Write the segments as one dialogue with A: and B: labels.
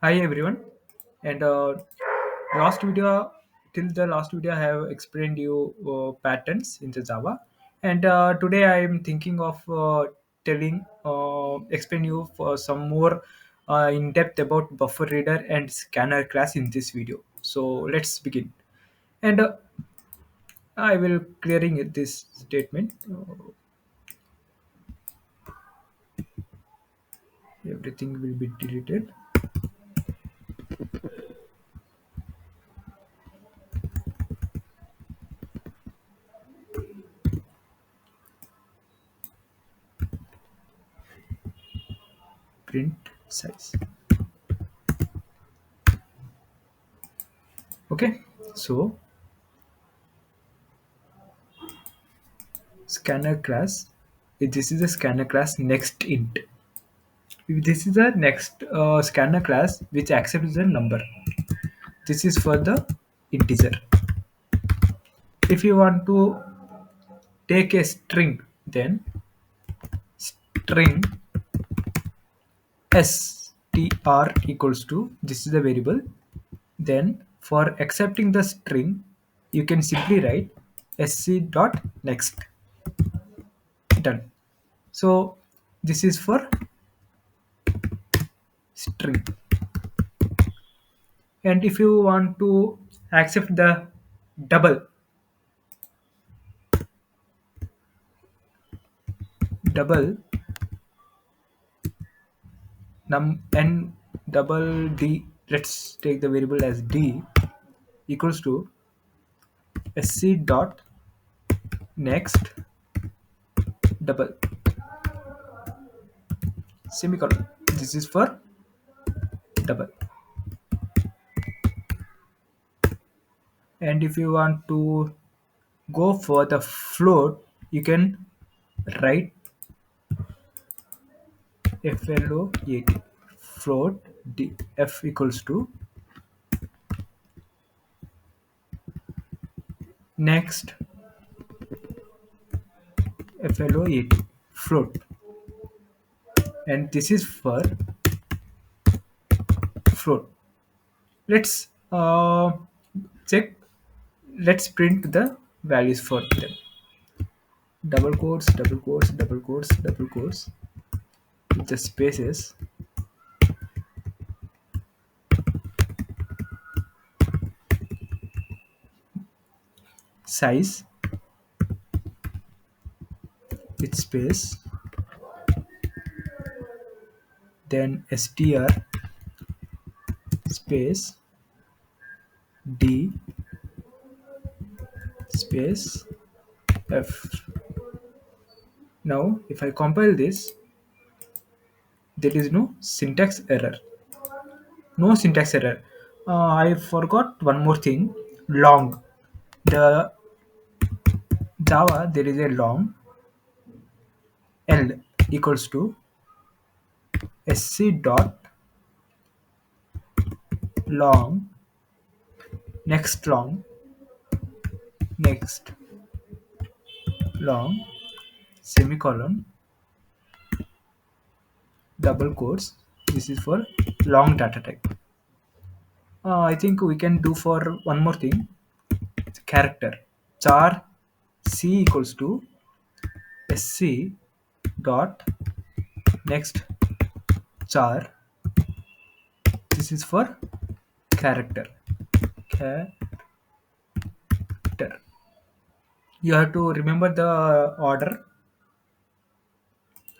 A: Hi everyone, and last video till the last video I have explained you patterns in the Java, and today I am thinking of telling explain you for some more in depth about buffer reader and scanner class in this video. So let's begin, and I will clearing this statement. Everything will be deleted. Print size. Okay, so scanner class. This is a scanner class next int. This is a next scanner class which accepts the number. This is for the integer. If you want to take a string, then string str equals to, this is the variable. Then for accepting the string, you can simply write sc dot next. Done. So this is for string. And if you want to accept the double num n double d, let's take the variable as d, equals to sc dot next double semicolon. This is for double. And if you want to go for the float, you can write float float d f equals to next float float. And this is for float. Let's check. Let's print the values for them. Double quotes, double quotes, double quotes, double quotes with the spaces. Size with space, then str space d space f. Now if I compile this, there is no syntax error. No syntax error. I forgot one more thing. Long. The Java, there is a long L equals to sc dot long next long next long semicolon double quotes. This is for long data type. I think we can do for one more thing. It's character. Char c equals to sc dot next char. This is for character. Character. You have to remember the order.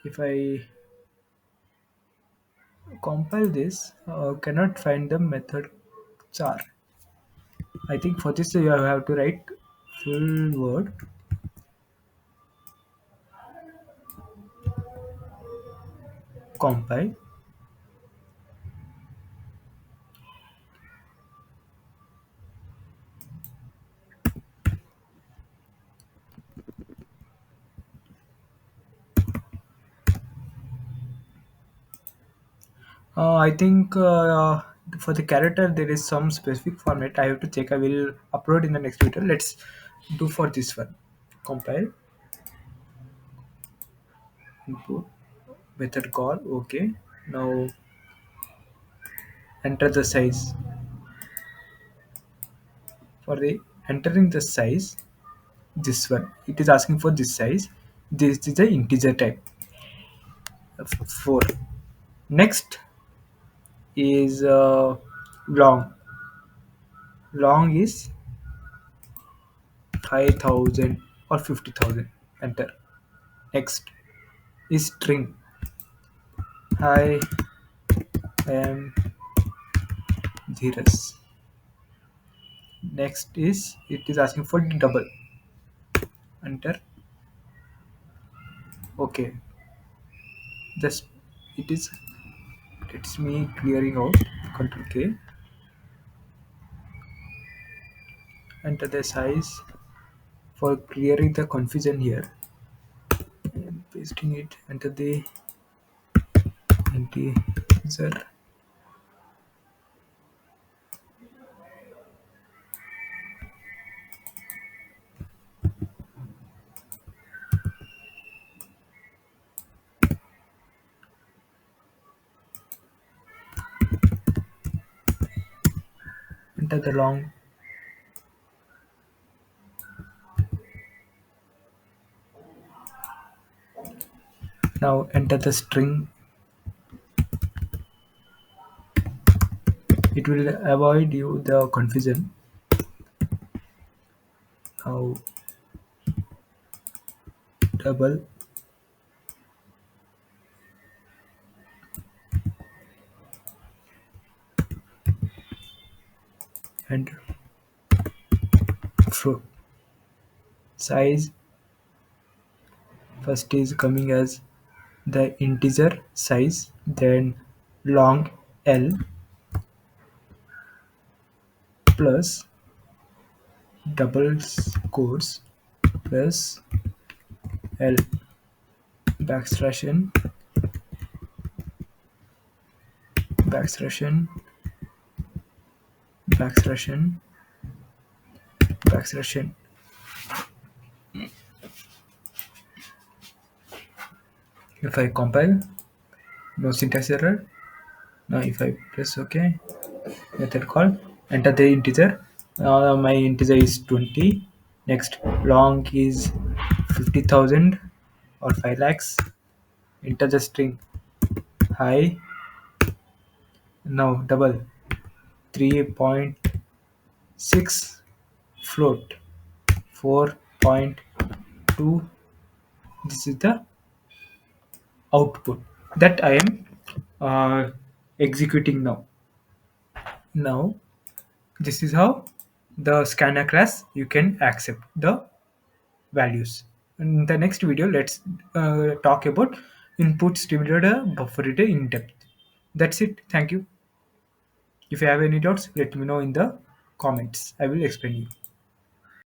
A: If I compile this, cannot find the method char. I think for this you have to write full word compile. I think for the character there is some specific format. I have to check. I will upload in the next video. Let's do for this one. Compile input method call. Okay. Now enter the size. For the entering the size, this one, it is asking for this size. This is the integer type of 4. Next is long. Long is 5,000 or 50,000. Enter. Next is string. I am Dheeraj. Next is, it is asking for double. Enter. Okay. Just it is, it's me clearing out. Control K. Enter the size for clearing the confusion here. And pasting it. Enter the integer. Enter the long. Now enter the string. It will avoid you the confusion. Now double and fruit. Size first is coming as the integer size, then long L plus double quotes plus L backslash n backslash n backslash n backslash n. If I compile, no syntax error. Now if I press OK, method call, enter the integer. My integer is 20. Next long is 50,000 or 5 lakhs. Enter the string high. Now double 3.6 float 4.2. This is the output that I am executing now. Now this is how the scanner class you can accept the values. In the next video, let's talk about input stimulator buffer reader in depth. That's it. Thank you. If you have any doubts, let me know in the comments. I will explain you.